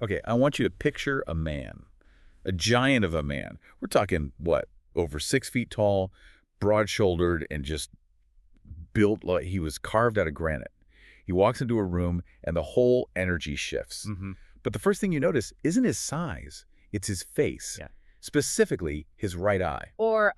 Okay, I want you to picture a man, a giant of a man. We're talking, what, over 6 feet tall, broad-shouldered, and just built like he was carved out of granite. He walks into a room, and the whole energy shifts. But the first thing you notice isn't his size, it's his face. Yeah. Specifically, his right eye. Or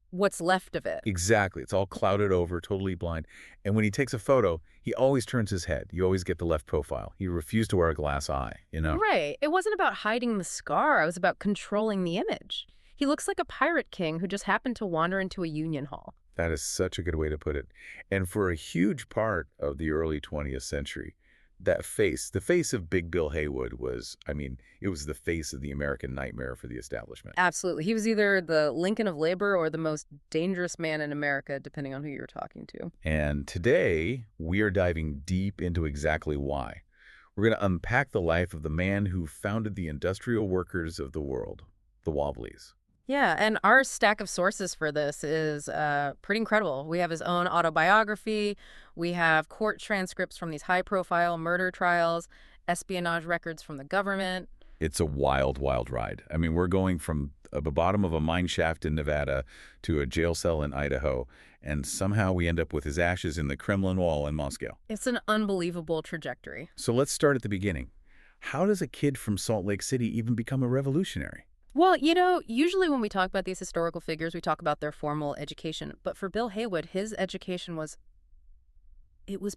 what's left of it. Exactly. It's all clouded over, totally blind. And when he takes a photo, he always turns his head. You always get the left profile. He refused to wear a glass eye, you know? Right. It wasn't about hiding the scar. It was about controlling the image. He looks like a pirate king who just happened to wander into a union hall. That is such a good way to put it. And for a huge part of the early 20th century, that face, the face of Big Bill Haywood was, I mean, it was the face of the American nightmare for the establishment. Absolutely. He was either the Lincoln of labor or the most dangerous man in America, depending on who you're talking to. And today, we are diving deep into exactly why. We're going to unpack the life of the man who founded the industrial workers of the world, the Wobblies. Yeah, and our stack of sources for this is pretty incredible. We have his own autobiography. We have court transcripts from these high-profile murder trials, espionage records from the government. It's a wild, wild ride. I mean, we're going from the bottom of a mine shaft in Nevada to a jail cell in Idaho, and somehow we end up with his ashes in the Kremlin Wall in Moscow. It's an unbelievable trajectory. So let's start at the beginning. How does a kid from Salt Lake City even become a revolutionary? Well, you know, usually when we talk about these historical figures, we talk about their formal education. But for Bill Haywood, his education was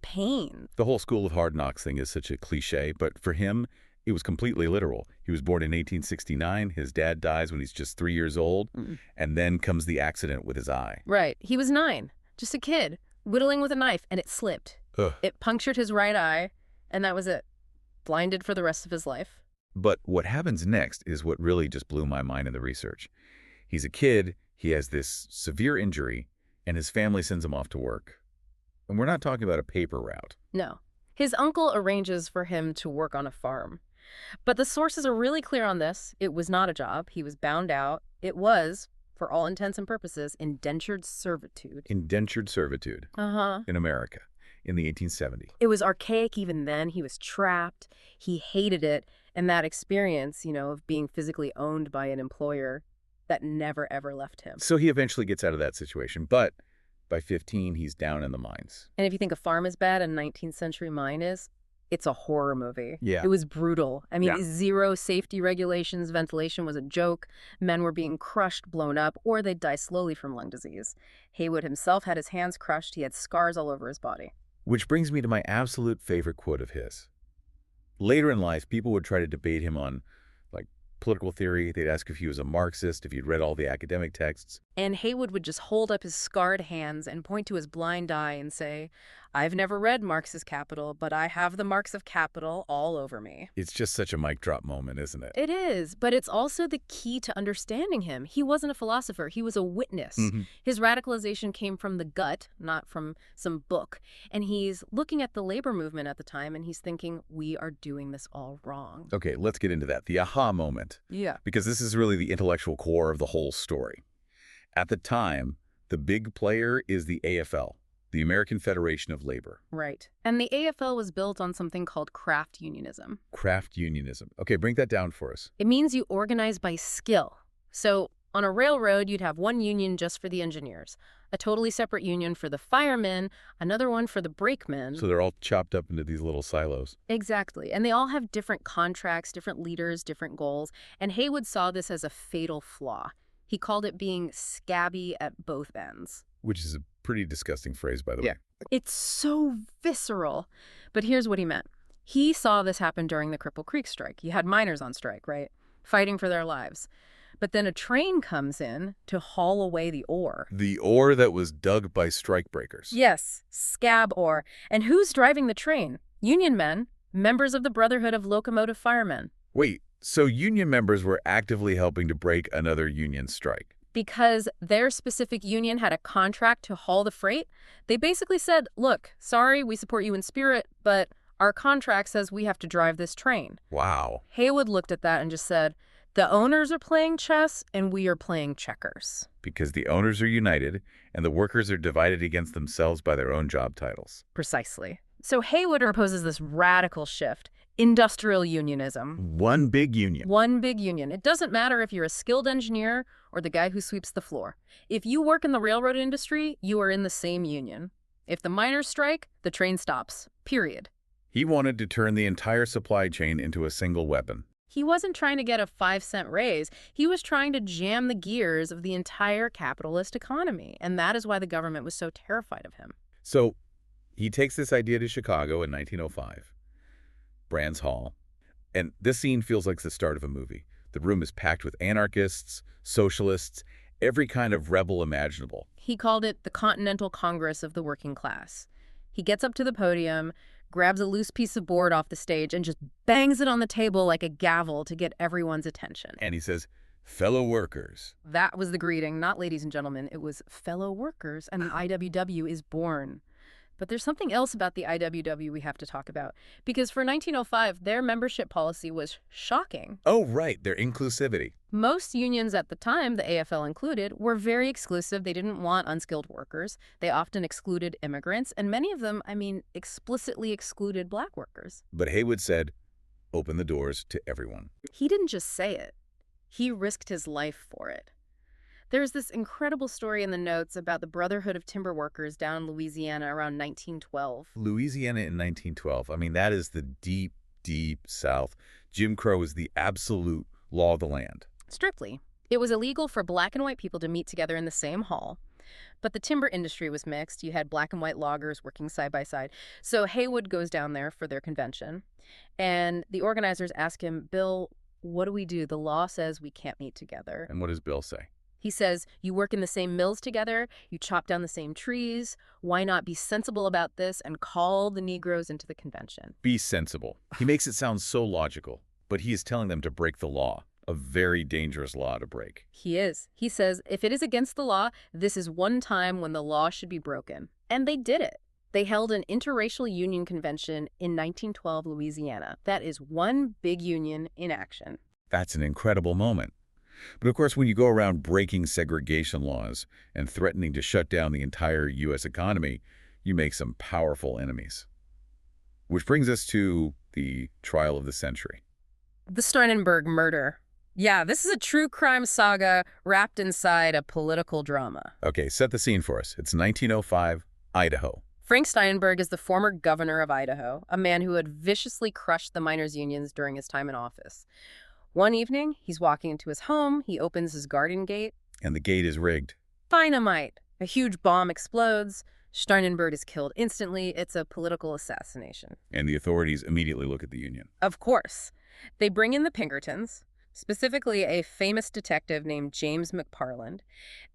pain. The whole school of hard knocks thing is such a cliche, but for him, it was completely literal. He was born in 1869. His dad dies when he's just 3 years old, and then comes the accident with his eye. Right. He was 9, just a kid, whittling with a knife, and it slipped. Ugh. It punctured his right eye, and that was it. Blinded for the rest of his life. But what happens next is what really just blew my mind in the research. He's a kid, he has this severe injury, and his family sends him off to work. And we're not talking about a paper route. No. His uncle arranges for him to work on a farm. But the sources are really clear on this. It was not a job. He was bound out. It was, for all intents and purposes, indentured servitude. Indentured servitude in America in the 1870s. It was archaic even then. He was trapped. He hated it. And that experience, you know, of being physically owned by an employer, that never, ever left him. So he eventually gets out of that situation, but by 15, he's down in the mines. And if you think a farm is bad, a 19th century mine is, it's a horror movie. Yeah. It was brutal. I mean, Yeah. Zero safety regulations, ventilation was a joke. Men were being crushed, blown up, or they'd die slowly from lung disease. Haywood himself had his hands crushed. He had scars all over his body. Which brings me to my absolute favorite quote of his. Later in life, people would try to debate him on, like, political theory. They'd ask if he was a Marxist, if he'd read all the academic texts. And Haywood would just hold up his scarred hands and point to his blind eye and say, "I've never read Marx's Capital, but I have the marks of capital all over me." It's just such a mic drop moment, isn't it? It is, but it's also the key to understanding him. He wasn't a philosopher. He was a witness. His radicalization came from the gut, not from some book. And he's looking at the labor movement at the time, and he's thinking, we are doing this all wrong. Okay, let's get into that. The aha moment. Yeah. Because this is really the intellectual core of the whole story. At the time, the big player is the AFL, the American Federation of Labor. Right. And the AFL was built on something called craft unionism. Craft unionism. Okay, break that down for us. It means you organize by skill. So on a railroad, you'd have one union just for the engineers, a totally separate union for the firemen, another one for the brakemen. So they're all chopped up into these little silos. Exactly. And they all have different contracts, different leaders, different goals. And Haywood saw this as a fatal flaw. He called it being scabby at both ends. Which is a pretty disgusting phrase, by the way. It's so visceral. But here's what he meant. He saw this happen during the Cripple Creek strike. You had miners on strike, right? Fighting for their lives. But then a train comes in to haul away the ore. The ore that was dug by strikebreakers. Yes, scab ore. And who's driving the train? Union men, members of the Brotherhood of Locomotive Firemen. Wait, so union members were actively helping to break another union strike? Because their specific union had a contract to haul the freight, they basically said, look, sorry, we support you in spirit, but our contract says we have to drive this train. Wow. Haywood looked at that and just said, the owners are playing chess and we are playing checkers. Because the owners are united and the workers are divided against themselves by their own job titles. Precisely. So Haywood proposes this radical shift. Industrial unionism. One big union. One big union. It doesn't matter if you're a skilled engineer or the guy who sweeps the floor. If you work in the railroad industry, you are in the same union. If the miners strike, the train stops. Period. He wanted to turn the entire supply chain into a single weapon. He wasn't trying to get a 5-cent raise. He was trying to jam the gears of the entire capitalist economy. And that is why the government was so terrified of him. So he takes this idea to Chicago in 1905, Brands Hall. And this scene feels like the start of a movie. The room is packed with anarchists, socialists, every kind of rebel imaginable. He called it the Continental Congress of the Working Class. He gets up to the podium, grabs a loose piece of board off the stage, and just bangs it on the table like a gavel to get everyone's attention. And he says, "Fellow workers." That was the greeting, not ladies and gentlemen. It was fellow workers, and the IWW is born. But there's something else about the IWW we have to talk about. Because for 1905, their membership policy was shocking. Oh, right, their inclusivity. Most unions at the time, the AFL included, were very exclusive. They didn't want unskilled workers. They often excluded immigrants, and many of them, explicitly excluded black workers. But Haywood said, open the doors to everyone. He didn't just say it. He risked his life for it. There's this incredible story in the notes about the Brotherhood of Timber Workers down in Louisiana around 1912. Louisiana in 1912. That is the deep, deep South. Jim Crow is the absolute law of the land. Strictly. It was illegal for black and white people to meet together in the same hall. But the timber industry was mixed. You had black and white loggers working side by side. So Haywood goes down there for their convention. And the organizers ask him, "Bill, what do we do? The law says we can't meet together." And what does Bill say? He says, "You work in the same mills together, you chop down the same trees. Why not be sensible about this and call the Negroes into the convention?" Be sensible. He makes it sound so logical, but he is telling them to break the law, a very dangerous law to break. He is. He says, if it is against the law, this is one time when the law should be broken. And they did it. They held an interracial union convention in 1912 Louisiana. That is one big union in action. That's an incredible moment. But of course, when you go around breaking segregation laws and threatening to shut down the entire U.S. economy, you make some powerful enemies. Which brings us to the trial of the century. The Steinenberg murder. Yeah, this is a true crime saga wrapped inside a political drama. Okay, set the scene for us. It's 1905, Idaho. Frank Steinenberg is the former governor of Idaho, a man who had viciously crushed the miners' unions during his time in office. One evening, he's walking into his home, he opens his garden gate. And the gate is rigged. Dynamite! A huge bomb explodes. Steinenberg is killed instantly. It's a political assassination. And the authorities immediately look at the union. Of course. They bring in the Pinkertons, specifically a famous detective named James McParland.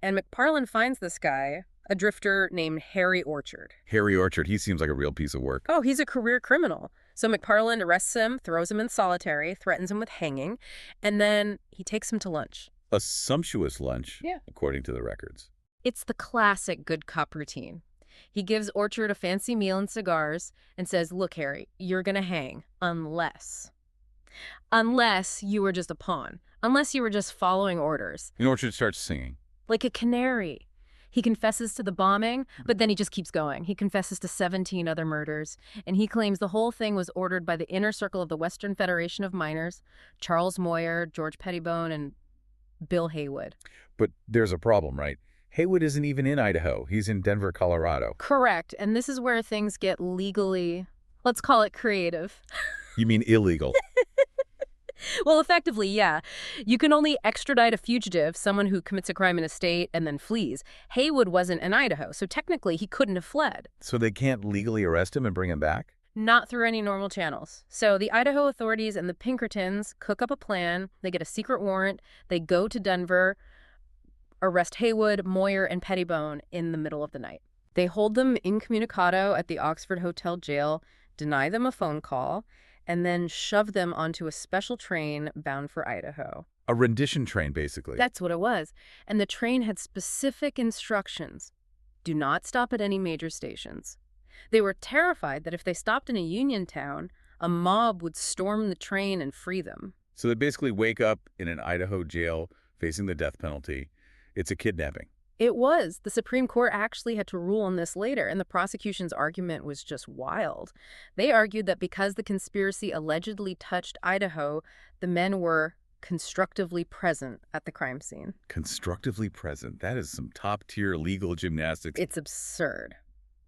And McParland finds this guy, a drifter named Harry Orchard. Harry Orchard, he seems like a real piece of work. Oh, he's a career criminal. So McParland arrests him, throws him in solitary, threatens him with hanging, and then he takes him to lunch. A sumptuous lunch, Yeah. according to the records. It's the classic good cop routine. He gives Orchard a fancy meal and cigars and says, "Look, Harry, you're going to hang unless you were just a pawn, unless you were just following orders." And Orchard starts singing. Like a canary. He confesses to the bombing, but then he just keeps going. He confesses to 17 other murders, and he claims the whole thing was ordered by the inner circle of the Western Federation of Miners, Charles Moyer, George Pettibone, and Bill Haywood. But there's a problem, right? Haywood isn't even in Idaho. He's in Denver, Colorado. Correct, and this is where things get legally, let's call it creative. You mean illegal? Well, effectively, yeah. You can only extradite a fugitive, someone who commits a crime in a state and then flees. Haywood wasn't in Idaho, so technically he couldn't have fled. So they can't legally arrest him and bring him back? Not through any normal channels. So the Idaho authorities and the Pinkertons cook up a plan. They get a secret warrant. They go to Denver, arrest Haywood, Moyer, and Pettibone in the middle of the night. They hold them incommunicado at the Oxford Hotel jail, deny them a phone call, and then shove them onto a special train bound for Idaho. A rendition train, basically. That's what it was. And the train had specific instructions. Do not stop at any major stations. They were terrified that if they stopped in a Union town, a mob would storm the train and free them. So they basically wake up in an Idaho jail facing the death penalty. It's a kidnapping. It was. The Supreme Court actually had to rule on this later, and the prosecution's argument was just wild. They argued that because the conspiracy allegedly touched Idaho, the men were constructively present at the crime scene. Constructively present. That is some top-tier legal gymnastics. It's absurd,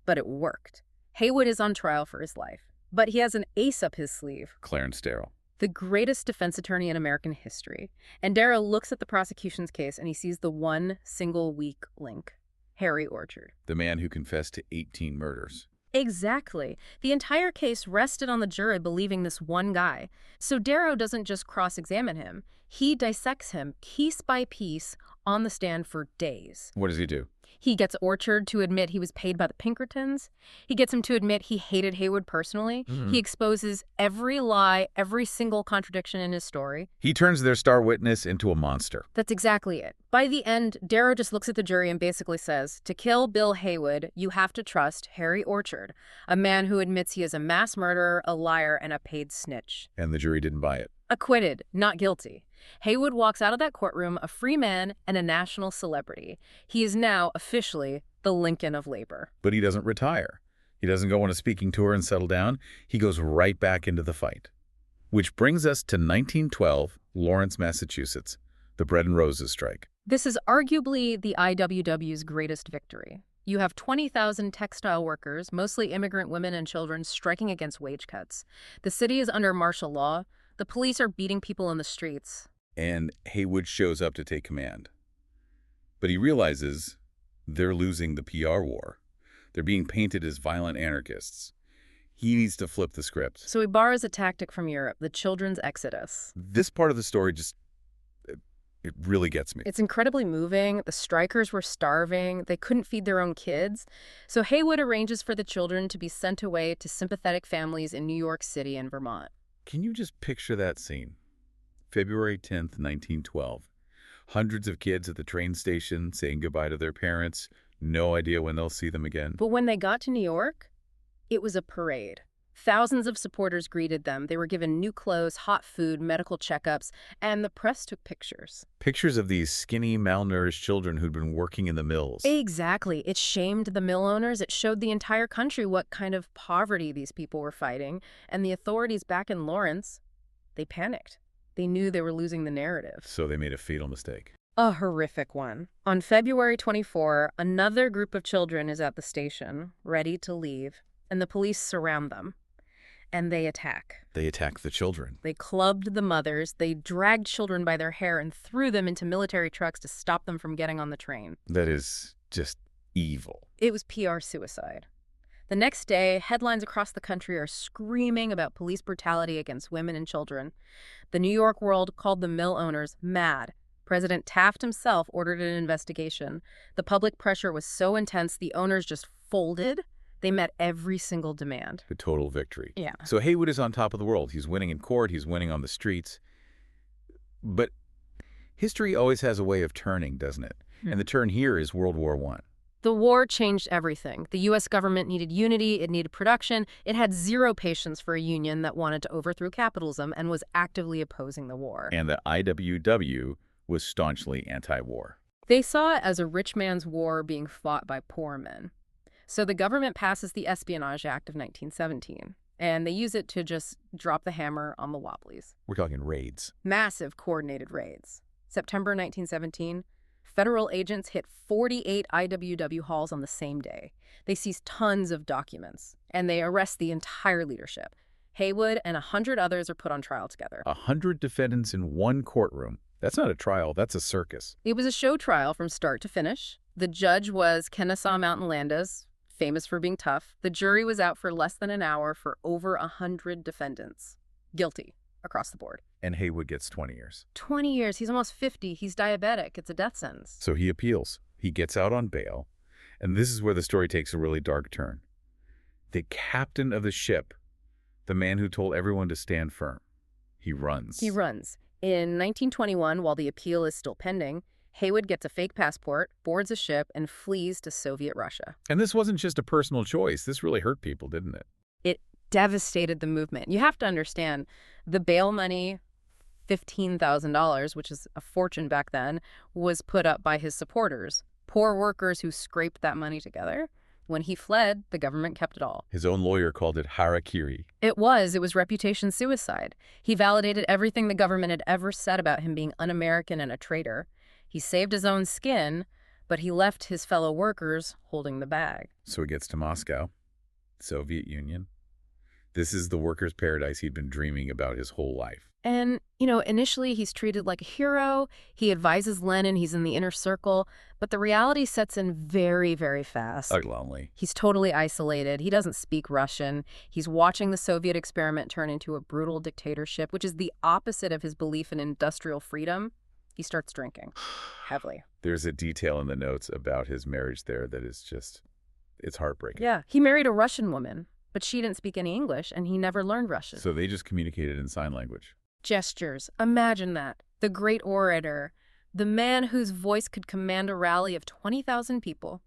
but it worked. Haywood is on trial for his life, but he has an ace up his sleeve. Clarence Darrow. The greatest defense attorney in American history. And Darrow looks at the prosecution's case and he sees the one single weak link. Harry Orchard. The man who confessed to 18 murders. Exactly. The entire case rested on the jury believing this one guy. So Darrow doesn't just cross-examine him. He dissects him piece by piece on the stand for days. What does he do? He gets Orchard to admit he was paid by the Pinkertons. He gets him to admit he hated Haywood personally. He exposes every lie, every single contradiction in his story. He turns their star witness into a monster. That's exactly it. By the end, Darrow just looks at the jury and basically says, to kill Bill Haywood, you have to trust Harry Orchard, a man who admits he is a mass murderer, a liar, and a paid snitch. And the jury didn't buy it. Acquitted, not guilty. Haywood walks out of that courtroom a free man and a national celebrity. He is now officially the Lincoln of labor. But he doesn't retire. He doesn't go on a speaking tour and settle down. He goes right back into the fight. Which brings us to 1912, Lawrence, Massachusetts, the Bread and Roses strike. This is arguably the IWW's greatest victory. You have 20,000 textile workers, mostly immigrant women and children, striking against wage cuts. The city is under martial law. The police are beating people in the streets. And Haywood shows up to take command. But he realizes they're losing the PR war. They're being painted as violent anarchists. He needs to flip the script. So he borrows a tactic from Europe, the children's exodus. This part of the story just, it really gets me. It's incredibly moving. The strikers were starving. They couldn't feed their own kids. So Haywood arranges for the children to be sent away to sympathetic families in New York City and Vermont. Can you just picture that scene? February 10th, 1912. Hundreds of kids at the train station saying goodbye to their parents. No idea when they'll see them again. But when they got to New York, it was a parade. Thousands of supporters greeted them. They were given new clothes, hot food, medical checkups, and the press took pictures. Pictures of these skinny, malnourished children who'd been working in the mills. Exactly. It shamed the mill owners. It showed the entire country what kind of poverty these people were fighting. And the authorities back in Lawrence, they panicked. They knew they were losing the narrative. So they made a fatal mistake. A horrific one. On February 24, another group of children is at the station, ready to leave, and the police surround them. And they attack. They attacked the children. They clubbed the mothers. They dragged children by their hair and threw them into military trucks to stop them from getting on the train. That is just evil. It was PR suicide. The next day, headlines across the country are screaming about police brutality against women and children. The New York World called the mill owners mad. President Taft himself ordered an investigation. The public pressure was so intense, the owners just folded. They met every single demand. A total victory. Yeah. So Haywood is on top of the world. He's winning in court. He's winning on the streets. But history always has a way of turning, doesn't it? And the turn here is World War I. The war changed everything. The U.S. government needed unity, it needed production, it had zero patience for a union that wanted to overthrow capitalism and was actively opposing the war. And the IWW was staunchly anti-war. They saw it as a rich man's war being fought by poor men. So the government passes the Espionage Act of 1917, and they use it to just drop the hammer on the Wobblies. We're talking raids. Massive coordinated raids. September 1917, federal agents hit 48 IWW halls on the same day. They seize tons of documents, and they arrest the entire leadership. Haywood and 100 others are put on trial together. 100 defendants in one courtroom. That's not a trial, that's a circus. It was a show trial from start to finish. The judge was Kennesaw Mountain Landis, famous for being tough. The jury was out for less than an hour for over 100 defendants. Guilty across the board. And Haywood gets 20 years. 20 years. He's almost 50. He's diabetic. It's a death sentence. So he appeals. He gets out on bail. And this is where the story takes a really dark turn. The captain of the ship, the man who told everyone to stand firm, he runs. He runs. In 1921, while the appeal is still pending, Haywood gets a fake passport, boards a ship, and flees to Soviet Russia. And this wasn't just a personal choice. This really hurt people, didn't it? It devastated the movement. You have to understand, the bail money, $15,000, which is a fortune back then, was put up by his supporters. Poor workers who scraped that money together. When he fled, the government kept it all. His own lawyer called it harakiri. It was reputation suicide. He validated everything the government had ever said about him being un-American and a traitor. He saved his own skin, but he left his fellow workers holding the bag. So he gets to Moscow, Soviet Union. This is the worker's paradise he'd been dreaming about his whole life. And, initially he's treated like a hero. He advises Lenin. He's in the inner circle. But the reality sets in very, very fast. Lonely. He's totally isolated. He doesn't speak Russian. He's watching the Soviet experiment turn into a brutal dictatorship, which is the opposite of his belief in industrial freedom. He starts drinking heavily. There's a detail in the notes about his marriage there that is just, it's heartbreaking. Yeah, he married a Russian woman, but she didn't speak any English, and he never learned Russian. So they just communicated in sign language. Gestures. Imagine that. The great orator, the man whose voice could command a rally of 20,000 people,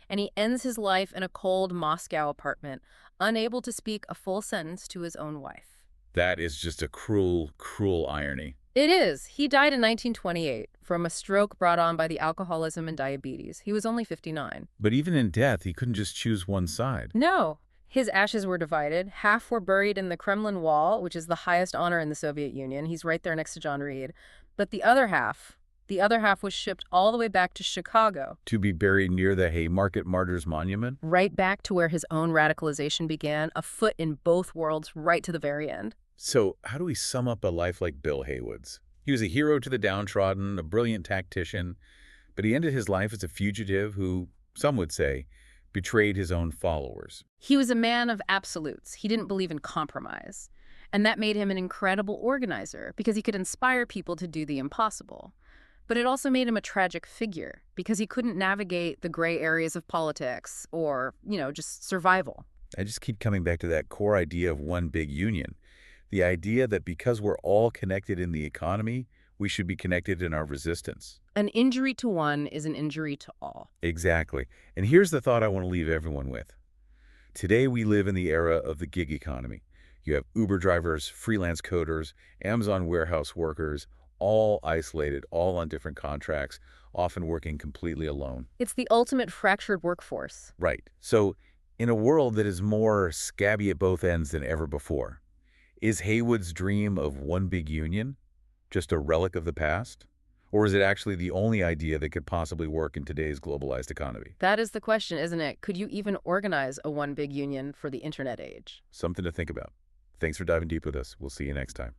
and he ends his life in a cold Moscow apartment, unable to speak a full sentence to his own wife. That is just a cruel, cruel irony. It is. He died in 1928 from a stroke brought on by the alcoholism and diabetes. He was only 59. But even in death, he couldn't just choose one side. No. His ashes were divided. Half were buried in the Kremlin Wall, which is the highest honor in the Soviet Union. He's right there next to John Reed. But the other half was shipped all the way back to Chicago. To be buried near the Haymarket Martyrs Monument? Right back to where his own radicalization began, a foot in both worlds, right to the very end. So how do we sum up a life like Bill Haywood's? He was a hero to the downtrodden, a brilliant tactician, but he ended his life as a fugitive who, some would say, betrayed his own followers. He was a man of absolutes. He didn't believe in compromise. And that made him an incredible organizer because he could inspire people to do the impossible. But it also made him a tragic figure because he couldn't navigate the gray areas of politics or, just survival. I just keep coming back to that core idea of one big union. The idea that because we're all connected in the economy, we should be connected in our resistance. An injury to one is an injury to all. Exactly. And here's the thought I want to leave everyone with. Today we live in the era of the gig economy. You have Uber drivers, freelance coders, Amazon warehouse workers, all isolated, all on different contracts, often working completely alone. It's the ultimate fractured workforce. Right. So in a world that is more scabby at both ends than ever before, is Haywood's dream of one big union just a relic of the past? Or is it actually the only idea that could possibly work in today's globalized economy? That is the question, isn't it? Could you even organize a one big union for the internet age? Something to think about. Thanks for diving deep with us. We'll see you next time.